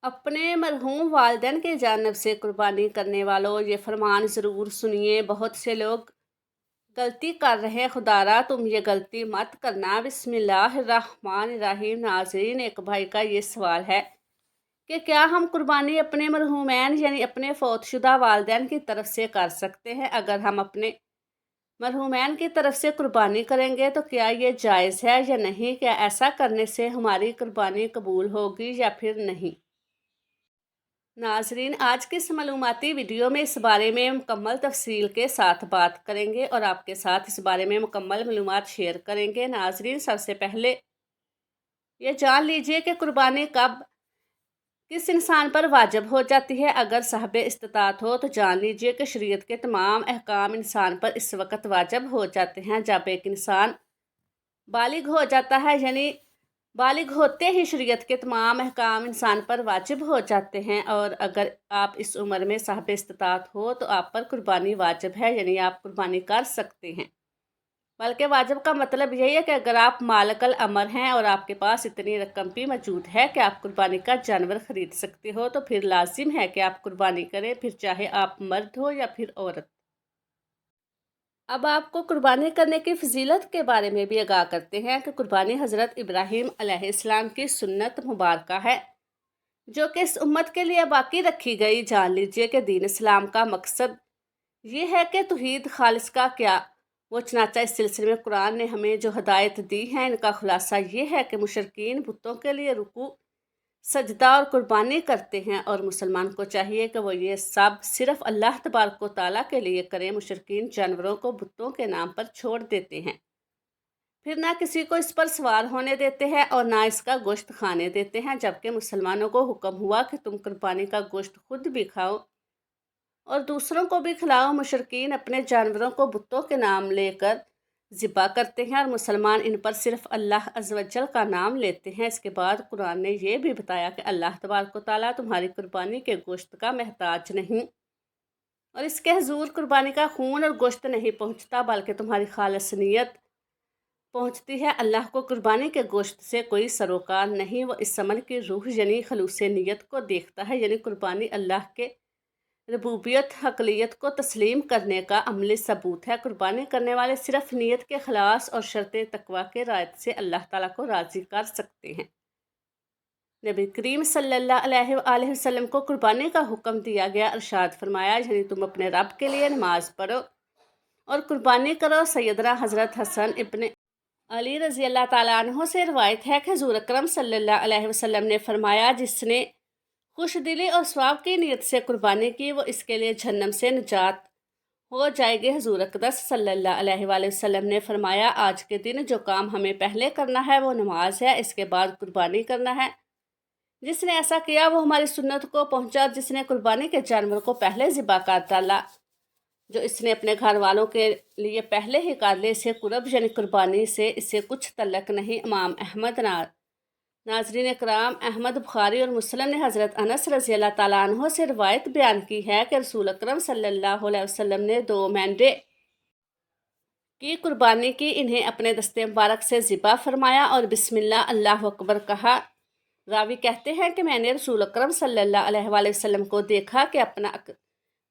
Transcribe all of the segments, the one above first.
अपने मरहूम वालिदैन की जानिब से कुर्बानी करने वालों, ये फरमान ज़रूर सुनिए। बहुत से लोग गलती कर रहे हैं, खुदारा तुम ये गलती मत करना। बिस्मिल्लाहिर्रहमानिर्रहीम। नाज़रीन, एक भाई का ये सवाल है कि क्या हम कुर्बानी अपने मरहूमैन यानी अपने फौतशुदा वालिदैन की तरफ से कर सकते हैं? अगर हम अपने मरहूमैन की तरफ से कुर्बानी करेंगे तो क्या ये जायज़ है या नहीं? क्या ऐसा करने से हमारी कुर्बानी कबूल होगी या फिर नहीं? नाजरीन, आज की इस मालूमाती वीडियो में इस बारे में मुकम्मल तफसील के साथ बात करेंगे और आपके साथ इस बारे में मुकम्मल मालूमात शेयर करेंगे। नाजरीन, सबसे पहले ये जान लीजिए कि कुर्बानी कब किस इंसान पर वाजिब हो जाती है। अगर साहब इस्तात हो तो जान लीजिए कि शरीयत के तमाम अहकाम इंसान पर इस वक्त वाजिब हो जाते हैं जब एक इंसान बालिग हो जाता है, यानी बालिग होते ही शरीयत के तमाम अहकाम इंसान पर वाजिब हो जाते हैं। और अगर आप इस उम्र में साहब इस्तात हो तो आप पर कुर्बानी वाजिब है, यानी आप कुर्बानी कर सकते हैं। बल्कि वाजिब का मतलब यही है कि अगर आप मालकल अमर हैं और आपके पास इतनी रकम भी मौजूद है कि आप कुर्बानी का जानवर ख़रीद सकते हो, तो फिर लाजिम है कि आप कुर्बानी करें, फिर चाहे आप मर्द हो या फिर औरत। अब आपको कुर्बानी करने की फजीलत के बारे में भी आगाह करते हैं कि कुर्बानी हज़रत इब्राहीम अलैहिस्सलाम की सुन्नत मुबारक है, जो कि इस उम्मत के लिए बाकी रखी गई। जान लीजिए कि दीन इस्लाम का मकसद ये है कि तौहीद खालिस का क्या वो। चनाचा इस सिलसिले में कुरान ने हमें जो हदायत दी है, इनका खुलासा ये है कि मुशरकीन बुतों के लिए रुकू, सजदा और कुर्बानी करते हैं, और मुसलमान को चाहिए कि वो ये सब सिर्फ अल्लाह तबारक व तआला के लिए करें। मुशरकीन जानवरों को बुतों के नाम पर छोड़ देते हैं, फिर ना किसी को इस पर सवार होने देते हैं और ना इसका गोश्त खाने देते हैं, जबकि मुसलमानों को हुक्म हुआ कि तुम कुर्बानी का गोश्त खुद भी खाओ और दूसरों को भी खिलाओ। मुशरकीन अपने जानवरों को बुतों के नाम लेकर ज़िबा करते हैं और मुसलमान इन पर सिर्फ अल्लाह अज़्ज़वजल का नाम लेते हैं। इसके बाद कुरान ने यह भी बताया कि अल्लाह तबारक व तआला तुम्हारी कुर्बानी के गोश्त का महताज नहीं, और इसके हुजूर कुर्बानी का खून और गोश्त नहीं पहुँचता, बल्कि तुम्हारी खालिस नीयत पहुँचती है। अल्लाह को कुर्बानी के गोश्त से कोई सरोकार नहीं। वो इस अमल की रूह यानी खलूस नीयत को देखता है, यानी कुर्बानी अल्लाह के रबूबियत हकलियत को तस्लीम करने का अमली सबूत है। कुर्बानी करने वाले सिर्फ नीयत के खलास और शर्त तकवा के रायत से अल्लाह ताला को राज़ी कर सकते हैं। नबी करीम सल्लल्लाहु अलैहि वसल्लम को कुर्बानी का हुक्म दिया गया। इरशाद फरमाया, यानी तुम अपने रब के लिए नमाज पढ़ो और कुर्बानी करो। सैयदना हज़रत हसन इब्न अली रज़ी अल्लाह ताला अन्हो से रवायत है कि हुज़ूर अकरम सल्लल्लाहु अलैहि वसल्लम ने फरमाया, जिसने खुश दिली और स्वाब की नीयत से कुर्बानी की, वो इसके लिए जहन्नम से निजात हो जाएगी। हुज़ूर अक़दस सल्लल्लाहु अलैहि वसल्लम ने फरमाया, आज के दिन जो काम हमें पहले करना है वो नमाज है, इसके बाद कुर्बानी करना है। जिसने ऐसा किया वो हमारी सुन्नत को पहुँचा, और जिसने कुर्बानी के जानवर को पहले ज़िबा कर डाला, जो इसने अपने घर वालों के लिए पहले ही कर ले, इसे कुर्ब यानी कुर्बानी से इसे कुछ तल्लक नहीं। इमाम अहमद नाजरीन कराम, अहमद बुखारी और मुस्लिम ने हज़रत अनस रज़ी अल्लाह ताला अन्हो से रवायत बयान की है कि रसूल अकरम सल्लल्लाहु अलैहि वसल्लम ने 2 मेंढे की कुर्बानी की। इन्हें अपने दस्ते मुबारक से ज़िबा फरमाया और बिस्मिल्लाह अल्लाह अकबर कहा। रावी कहते हैं कि मैंने रसूल अकरम सल्लल्लाहु अलैहि वसल्लम को देखा कि अपना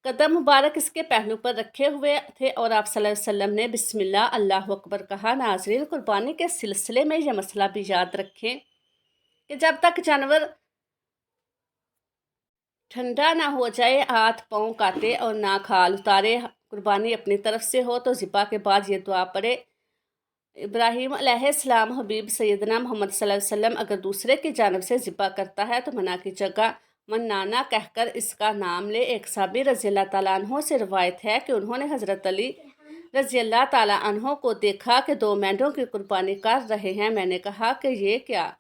कदम मुबारक इसके पहलू पर रखे हुए थे और आप सल्लल्लाहु अलैहि वसल्लम ने बिस्मिल्लाह अल्लाह अकबर कहा। नाज़रीन, कुर्बानी के सिलसिले में यह मसला भी याद रखें कि जब तक जानवर ठंडा ना हो जाए, हाथ पाँव काटे और ना खाल उतारे, कुर्बानी अपनी तरफ से हो, तो ज़िबा के बाद ये दुआ पढ़े, इब्राहीम अलैहिस्सलाम हबीब सैयदना मोहम्मद सल्लल्लाहु अलैहि वसल्लम अगर दूसरे की जानब से ज़िबा करता है तो मना की जगह मन्नाना कहकर इसका नाम ले। एक साबी रज़ी अल्लाह ताला अन्हो से रवायत है कि उन्होंने हज़रत अली रज़ी अल्लाह ताला अन्हो को देखा कि 2 मेंढों की कुर्बानी कर रहे हैं। मैंने कहा कि ये क्या?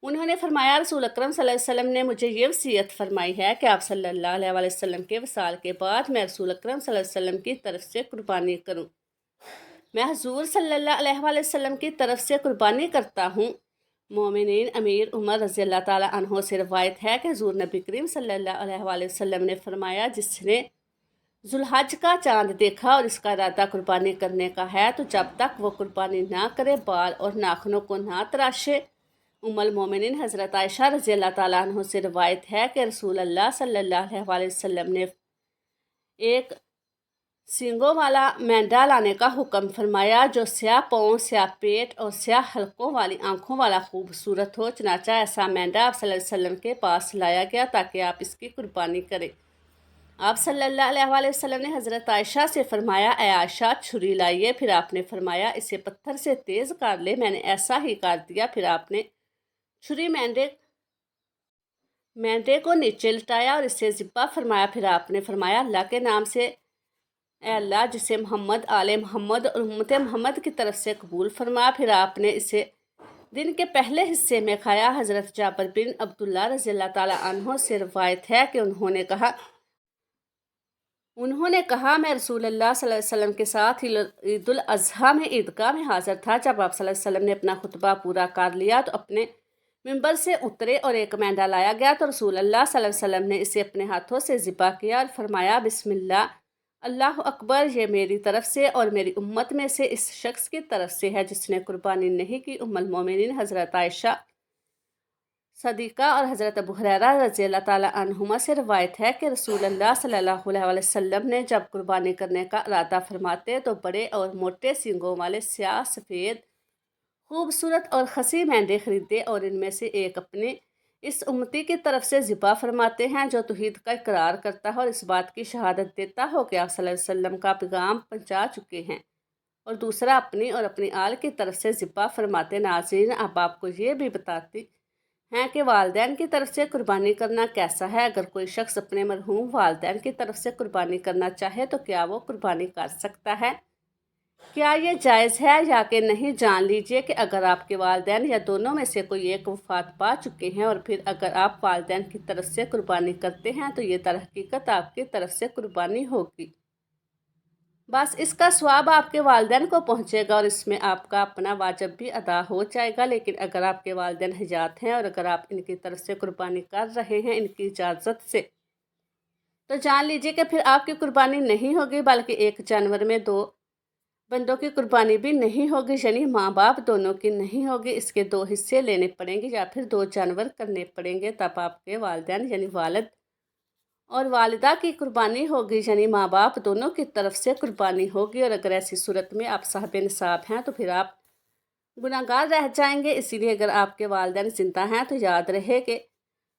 उन्होंने फरमाया, रसूल अकरम सल्लल्लाहु अलैहि वसल्लम ने मुझे ये वसीयत फरमाई है कि आप सल्लल्लाहु अलैहि वसल्लम के वसाल के बाद मैं रसूल अकरम सल्लल्लाहु अलैहि वसल्लम की तरफ से कुर्बानी करूं। मैं हुज़ूर सल्लल्लाहु अलैहि वसल्लम की तरफ से कुर्बानी करता हूँ। मोमिनीन अमीर उमर रज़ी अल्लाह ताला अन्हो से रवायत है कि हुज़ूर नबी करीम सल्लल्लाहु अलैहि वसल्लम ने फरमाया, जिसने जुल्हज का चाँद देखा और इसका इरादा कुर्बानी करने का है, तो जब तक वो कुर्बानी ना करे, बाल और नाखनों को ना तराशे उम्मुल मोमिनीन हज़रत आयशा रज़ी अल्लाह ताला अन्हा से रवायत है कि रसूल अल्लाह सल्लल्लाहु अलैहि वसल्लम ने एक सींगों वाला मेंढा लाने का हुक्म फरमाया जो स्याह पाँव, स्याह पेट और स्याह हलकों वाली आंखों वाला खूबसूरत हो। चनाचा ऐसा मेंढा आप सल्लल्लाहु अलैहि वसल्लम के पास लाया गया ताकि आप इसकी कुर्बानी करें। आप सल्लल्लाहु अलैहि वसल्लम ने हज़रत आयशा से फरमाया, ए आयशा छुरी लाइए। फिर आपने फरमाया, इसे पत्थर से तेज़ काट ले। मैंने ऐसा ही काट दिया। फिर आपने छुरी मेंढे को नीचे लटाया और इसे ज़िब्बा फरमाया। फिर आपने फरमाया, अल्लाह के नाम से ए अल्लाह, जिसे मोहम्मद, आले मोहम्मद और उम्मत मोहम्मद की तरफ से कबूल फरमा। फिर आपने इसे दिन के पहले हिस्से में खाया। हज़रत जाबिर बिन अब्दुल्लाह रज़ी अल्लाह ताला अन्हु से रवायत है कि उन्होंने कहा मैं रसूलुल्लाह सल्लल्लाहु अलैहि वसल्लम के साथ ईदुल अज़हा में ईदगाह में हाज़िर था। जब आप सल्लल्लाहु अलैहि वसल्लम ने अपना खुतबा पूरा कर लिया तो अपने मिंबर से उतरे और एक मेंढा लाया गया तो रसूलुल्लाह सल्लल्लाहु अलैहि वसल्लम ने इसे अपने हाथों से ज़िबा किया और फरमाया, बिस्मिल्लाह, अल्लाह अकबर, ये मेरी तरफ से और मेरी उम्मत में से इस शख्स की तरफ से है जिसने कुर्बानी नहीं की। उम्मुल मोमिनीन हज़रत आयशा सदीक़ा और हज़रत अबू हुरैरा रज़ी अल्लाह ताला अन्हुमा से रवायत है कि रसूलुल्लाह सल्लल्लाहु अलैहि वसल्लम ने जब कुर्बानी करने का इरादा फरमाते तो बड़े और मोटे सींगों वाले स्याह सफ़ेद खूबसूरत और खसी मेंढे खरीदे और इनमें से एक अपने इस उम्मती की तरफ से ज़िबा फरमाते हैं जो तौहीद का इकरार करता है और इस बात की शहादत देता हो कि आप सल्लल्लाहु अलैहि वसल्लम का पैगाम पहुंचा चुके हैं, और दूसरा अपनी और अपनी आल की तरफ से ज़िबा फरमाते। नाज़रीन, अब आपको ये भी बताती हैं कि वालिदैन की तरफ से कुर्बानी करना कैसा है। अगर कोई शख्स अपने मरहूम वालिदैन की तरफ से कुर्बानी करना चाहे तो क्या वो कुर्बानी कर सकता है? क्या ये जायज़ है या कि नहीं? जान लीजिए कि अगर आपके वालिदैन या दोनों में से कोई एक वफ़ात पा चुके हैं और फिर अगर आप वालिदैन की तरफ से कुर्बानी करते हैं तो ये दरहकीकत आपकी तरफ से कुर्बानी होगी। बस इसका सवाब आपके वालिदैन को पहुंचेगा और इसमें आपका अपना वाजिब भी अदा हो जाएगा। लेकिन अगर आपके वालिदैन हयात हैं और अगर आप इनकी तरफ से कुर्बानी कर रहे हैं इनकी इजाज़त से, तो जान लीजिए कि फिर आपकी कुर्बानी नहीं होगी बल्कि एक जानवर में दो बंदों की कुर्बानी भी नहीं होगी, यानी माँ बाप दोनों की नहीं होगी। इसके दो हिस्से लेने पड़ेंगे या फिर दो जानवर करने पड़ेंगे, तब आपके वालिदैन यानी वालिद और वालिदा की कुर्बानी होगी, यानी माँ बाप दोनों की तरफ से कुर्बानी होगी। और अगर ऐसी सूरत में आप साहिब निसाब हैं तो फिर आप गुनाहगार रह जाएंगे। इसीलिए अगर आपके वालिदैन जिंदा हैं तो याद रहे कि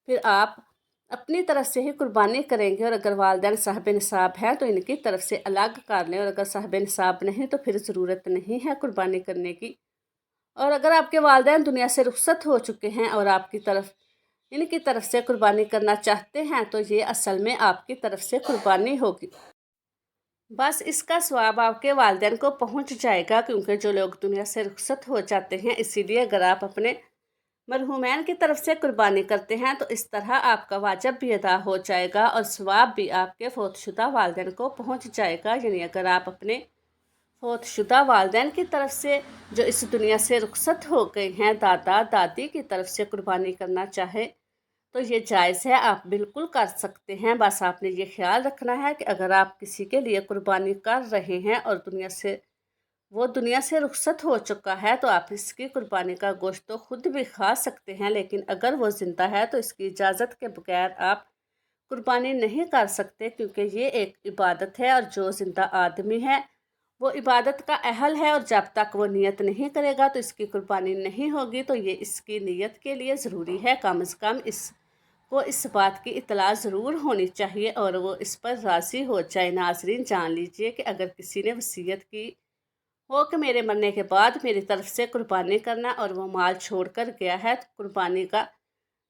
फिर आप अपनी तरफ से ही कुर्बानी करेंगे, और अगर वालिदैन साहिब निसाब हैं तो इनकी तरफ से अलग कर लें, और अगर साहिब निसाब नहीं तो फिर ज़रूरत नहीं है कुर्बानी करने की। और अगर आपके वालिदैन दुनिया से रुखसत हो चुके हैं और इनकी तरफ से कुर्बानी करना चाहते हैं तो ये असल में आपकी तरफ से कुर्बानी होगी। बस इसका सवाब आपके वालिदैन को पहुंच जाएगा, क्योंकि जो लोग दुनिया से रुखसत हो जाते हैं, इसीलिए अगर आप अपने मरहूमैन की तरफ से कुर्बानी करते हैं तो इस तरह आपका वाजिब भी अदा हो जाएगा और सवाब भी आपके फौतशुदा वालिदैन को पहुंच जाएगा। यानी अगर आप अपने फौतशुदा वालिदैन की तरफ से जो इस दुनिया से रुखसत हो गए हैं, दादा दादी की तरफ से कुर्बानी करना चाहे तो ये जायज़ है, आप बिल्कुल कर सकते हैं। बस आपने ये ख्याल रखना है कि अगर आप किसी के लिए कुर्बानी कर रहे हैं और वो दुनिया से रुखसत हो चुका है तो आप इसकी कुर्बानी का गोश्त तो खुद भी खा सकते हैं, लेकिन अगर वो ज़िंदा है तो इसकी इजाज़त के बगैर आप कुर्बानी नहीं कर सकते, क्योंकि ये एक इबादत है और जो ज़िंदा आदमी है वो इबादत का अहल है, और जब तक वो नियत नहीं करेगा तो इसकी कुर्बानी नहीं होगी। तो ये इसकी नियत के लिए ज़रूरी है, कम से कम इसको इस बात की इत्तला ज़रूर होनी चाहिए और वो इस पर राज़ी हो जाए। नाज़रीन, जान लीजिए कि अगर किसी ने वसीयत की हो कि मेरे मरने के बाद मेरी तरफ से कुर्बानी करना और वो माल छोड़ कर गया है तो कुर्बानी का,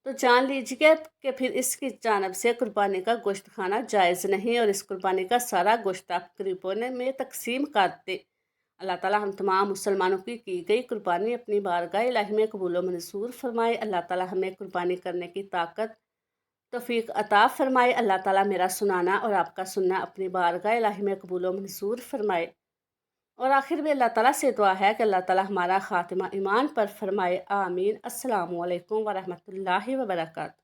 तो जान लीजिए कि फिर इसकी जानब से कुर्बानी का गोश्त खाना जायज़ नहीं, और इस कुर्बानी का सारा गोश्त आप गरीबों में तकसीम कर दे। अल्लाह ताला हम तमाम मुसलमानों की गई कुर्बानी अपनी बारगाह इलाही में कबूल व मंजूर फरमाए। अल्लाह ताला हमें कुर्बानी करने की ताकत तौफीक अता फरमाए। अल्लाह ताला मेरा सुनाना और आपका सुनना अपनी बारगाह इलाही में कबूल व मंजूर फरमाए। और आखिर में अल्लाह ताला से दुआ है कि अल्लाह ताला हमारा खातिमा ईमान पर फरमाए। आमीन। अस्सलामु अलैकुम वरहमतुल्लाहि वबरकातुहू।